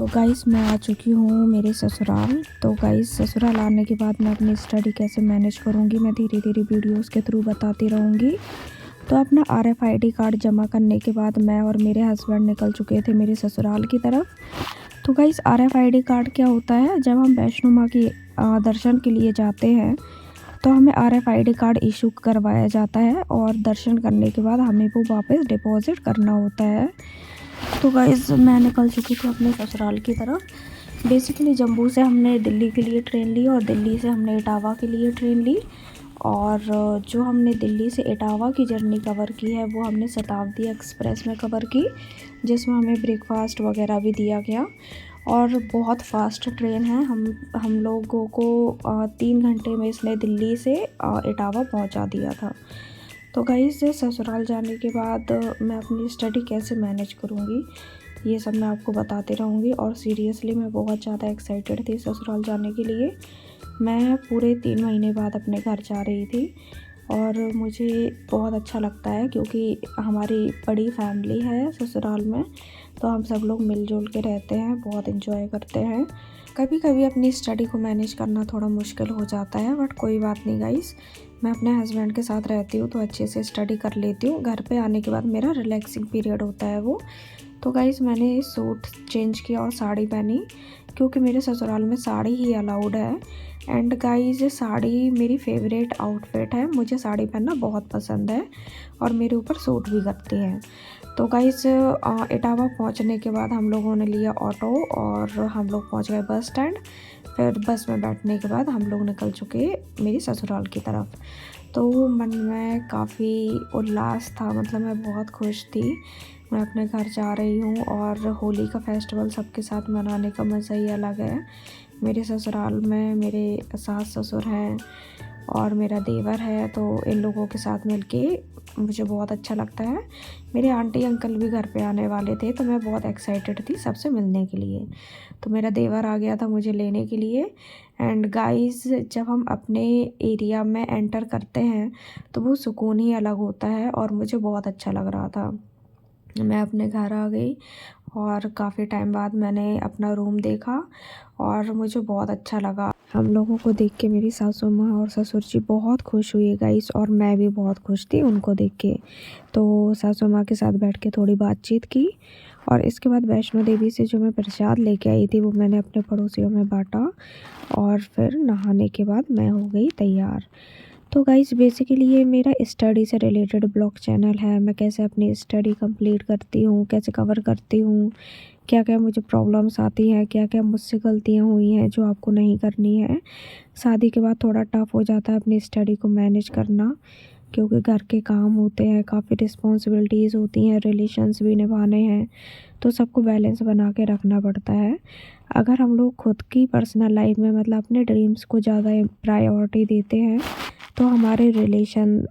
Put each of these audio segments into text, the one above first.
तो गाइस मैं आ चुकी हूँ मेरे ससुराल। तो गाइस ससुराल आने के बाद मैं अपनी स्टडी कैसे मैनेज करूँगी मैं धीरे धीरे वीडियोस के थ्रू बताती रहूँगी। तो अपना RFID कार्ड जमा करने के बाद मैं और मेरे हस्बैंड निकल चुके थे मेरे ससुराल की तरफ। तो गाइस RFID कार्ड क्या होता है, जब हम वैष्णो माँ की दर्शन के लिए जाते हैं तो हमें RFID कार्ड इशू करवाया जाता है और दर्शन करने के बाद हमें वो वापस डिपॉजिट करना होता है। तो गाइस मैं निकल चुकी थी अपने ससुराल की तरफ। बेसिकली जम्मू से हमने दिल्ली के लिए ट्रेन ली और दिल्ली से हमने इटावा के लिए ट्रेन ली। और जो हमने दिल्ली से इटावा की जर्नी कवर की है वो हमने शताब्दी एक्सप्रेस में कवर की, जिसमें हमें ब्रेकफास्ट वगैरह भी दिया गया। और बहुत फास्ट ट्रेन है, हम लोगों को 3 घंटे में इसने दिल्ली से इटावा पहुंचा दिया था। तो गाइस ससुराल जाने के बाद मैं अपनी स्टडी कैसे मैनेज करूँगी ये सब मैं आपको बताते रहूँगी। और सीरियसली मैं बहुत ज़्यादा एक्साइटेड थी ससुराल जाने के लिए। मैं पूरे 3 महीने बाद अपने घर जा रही थी और मुझे बहुत अच्छा लगता है क्योंकि हमारी बड़ी फैमिली है ससुराल में। तो हम सब लोग मिलजुल के रहते हैं, बहुत इन्जॉय करते हैं। कभी कभी अपनी स्टडी को मैनेज करना थोड़ा मुश्किल हो जाता है, बट कोई बात नहीं गाइस, मैं अपने हस्बैंड के साथ रहती हूँ तो अच्छे से स्टडी कर लेती हूँ। घर पे आने के बाद मेरा रिलैक्सिंग पीरियड होता है वो। तो गाइस मैंने सूट चेंज किया और साड़ी पहनी क्योंकि मेरे ससुराल में साड़ी ही अलाउड है। एंड गाइस साड़ी मेरी फेवरेट आउटफिट है, मुझे साड़ी पहनना बहुत पसंद है और मेरे ऊपर सूट भी करती है। तो गाइस इटावा पहुंचने के बाद हम लोगों ने लिया ऑटो और हम लोग पहुंच गए बस स्टैंड। फिर बस में बैठने के बाद हम लोग निकल चुके मेरी ससुराल की तरफ। तो मन में काफ़ी उल्लास था, मतलब मैं बहुत खुश थी। मैं अपने घर जा रही हूँ और होली का फेस्टिवल सबके साथ मनाने का मज़ा ही अलग है। मेरे ससुराल में मेरे सास ससुर हैं और मेरा देवर है, तो इन लोगों के साथ मिलके मुझे बहुत अच्छा लगता है। मेरे आंटी अंकल भी घर पे आने वाले थे तो मैं बहुत एक्साइटेड थी सबसे मिलने के लिए। तो मेरा देवर आ गया था मुझे लेने के लिए। एंड गाइस जब हम अपने एरिया में एंटर करते हैं तो वो सुकून ही अलग होता है और मुझे बहुत अच्छा लग रहा था। मैं अपने घर आ गई और काफ़ी टाइम बाद मैंने अपना रूम देखा और मुझे बहुत अच्छा लगा। हम लोगों को देख के मेरी सासू माँ और ससुर जी बहुत खुश हुए गाइस, और मैं भी बहुत खुश थी उनको देख के। तो सासू माँ के साथ बैठ के थोड़ी बातचीत की और इसके बाद वैष्णो देवी से जो मैं प्रसाद लेके आई थी वो मैंने अपने पड़ोसियों में बांटा। और फिर नहाने के बाद मैं हो गई तैयार। तो गाइस बेसिकली ये मेरा स्टडी से रिलेटेड ब्लॉग चैनल है। मैं कैसे अपनी स्टडी कंप्लीट करती हूँ, कैसे कवर करती हूँ, क्या क्या मुझे प्रॉब्लम्स आती हैं, क्या क्या मुझसे गलतियाँ हुई हैं जो आपको नहीं करनी है। शादी के बाद थोड़ा टफ हो जाता है अपनी स्टडी को मैनेज करना, क्योंकि घर के काम होते हैं, काफ़ी रिस्पॉन्सिबिलिटीज़ होती हैं, रिलेशंस भी निभाने हैं, तो सबको बैलेंस बना के रखना पड़ता है। अगर हम लोग खुद की पर्सनल लाइफ में मतलब अपने ड्रीम्स को ज़्यादा प्रायोरिटी देते हैं तो हमारे रिलेशन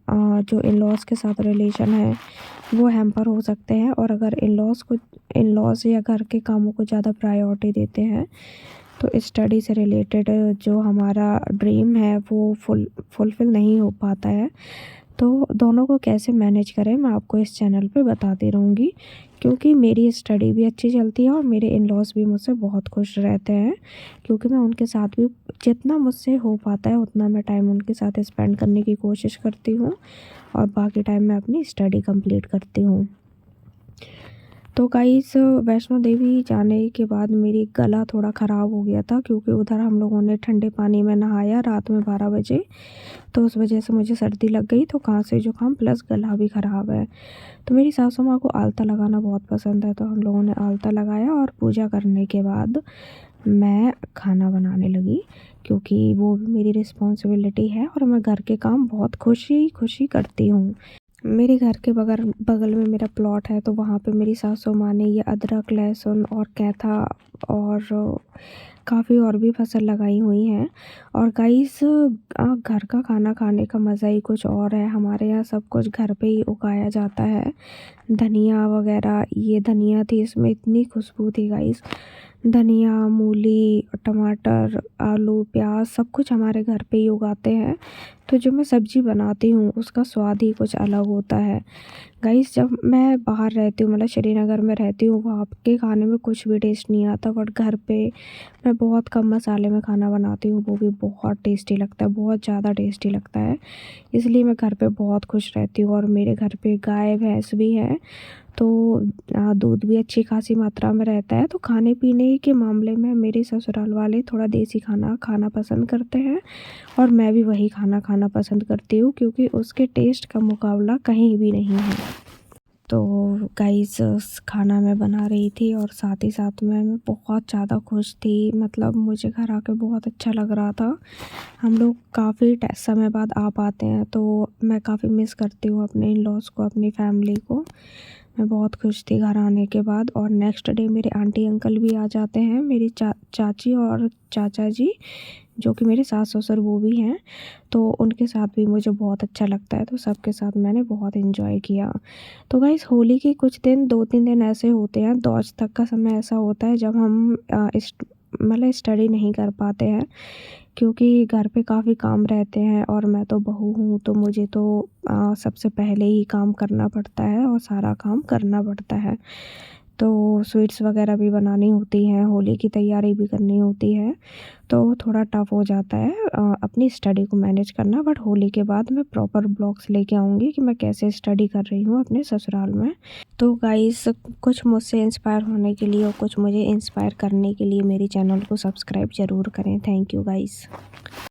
जो इन लॉज़ के साथ रिलेशन है वो हैम्पर हो सकते हैं। और अगर इन लॉज़ या घर के कामों को ज़्यादा प्रायोरिटी देते हैं तो स्टडी से रिलेटेड जो हमारा ड्रीम है वो फुलफ़िल नहीं हो पाता है। तो दोनों को कैसे मैनेज करें मैं आपको इस चैनल पे बताती रहूँगी, क्योंकि मेरी स्टडी भी अच्छी चलती है और मेरे इन लॉज़ भी मुझसे बहुत खुश रहते हैं, क्योंकि मैं उनके साथ भी जितना मुझसे हो पाता है उतना मैं टाइम उनके साथ स्पेंड करने की कोशिश करती हूँ और बाकी टाइम मैं अपनी स्टडी कंप्लीट करती हूँ। तो गाइस वैष्णो देवी जाने के बाद मेरी गला थोड़ा ख़राब हो गया था, क्योंकि उधर हम लोगों ने ठंडे पानी में नहाया रात में 12 बजे। तो उस वजह से मुझे सर्दी लग गई, तो खांसी जुकाम प्लस गला भी ख़राब है। तो मेरी सासू माँ को आलता लगाना बहुत पसंद है, तो हम लोगों ने आलता लगाया और पूजा करने के बाद मैं खाना बनाने लगी, क्योंकि वो भी मेरी रिस्पॉन्सिबिलिटी है और मैं घर के काम बहुत खुशी खुशी करती हूँ। मेरे घर के बगल बगल में मेरा प्लॉट है, तो वहाँ पे मेरी सासू माँ ने ये अदरक लहसुन और कैथा और काफ़ी और भी फसल लगाई हुई हैं। और गाइस घर का खाना खाने का मज़ा ही कुछ और है। हमारे यहाँ सब कुछ घर पे ही उगाया जाता है। धनिया वगैरह, ये धनिया थी, इसमें इतनी खुशबू थी गाइस। धनिया, मूली, टमाटर, आलू, प्याज सब कुछ हमारे घर पे ही उगाते हैं। तो जो मैं सब्ज़ी बनाती हूँ उसका स्वाद ही कुछ अलग होता है। गाइस जब मैं बाहर रहती हूँ मतलब श्रीनगर में रहती हूँ, वहाँ के खाने में कुछ भी टेस्ट नहीं आता, बट घर पे मैं बहुत कम मसाले में खाना बनाती हूँ, वो भी बहुत टेस्टी लगता है, बहुत ज़्यादा टेस्टी लगता है। इसलिए मैं घर पे बहुत खुश रहती हूँ और मेरे घर पे गाय भैंस भी हैं, तो दूध भी अच्छी खासी मात्रा में रहता है। तो खाने पीने के मामले में मेरे ससुराल वाले थोड़ा देसी खाना खाना पसंद करते हैं और मैं भी वही खाना खाना पसंद करती हूँ, क्योंकि उसके टेस्ट का मुकाबला कहीं भी नहीं है। तो गाइस खाना मैं बना रही थी और साथ ही साथ में मैं बहुत ज़्यादा खुश थी, मतलब मुझे घर आके बहुत अच्छा लग रहा था। हम लोग काफ़ी समय बाद आ पाते हैं, तो मैं काफ़ी मिस करती हूँ अपने इन लॉज़ को, अपनी फैमिली को। मैं बहुत खुश थी घर आने के बाद। और नेक्स्ट डे मेरे आंटी अंकल भी आ जाते हैं, मेरी चाची और चाचा जी, जो कि मेरे सास ससुर वो भी हैं, तो उनके साथ भी मुझे बहुत अच्छा लगता है, तो सबके साथ मैंने बहुत एंजॉय किया। तो गाइस होली के कुछ दिन 2-3 दिन ऐसे होते हैं, 2 आज तक का समय ऐसा होता है जब हम मतलब स्टडी नहीं कर पाते हैं, क्योंकि घर पे काफ़ी काम रहते हैं और मैं तो बहू हूँ, तो मुझे तो सबसे पहले ही काम करना पड़ता है और सारा काम करना पड़ता है। तो स्वीट्स वगैरह भी बनानी होती हैं, होली की तैयारी भी करनी होती है, तो थोड़ा टफ़ हो जाता है अपनी स्टडी को मैनेज करना। बट होली के बाद मैं प्रॉपर ब्लॉग्स लेके आऊँगी कि मैं कैसे स्टडी कर रही हूँ अपने ससुराल में। तो गाइस कुछ मुझसे इंस्पायर होने के लिए और कुछ मुझे इंस्पायर करने के लिए मेरे चैनल को सब्सक्राइब ज़रूर करें। Thank you guys.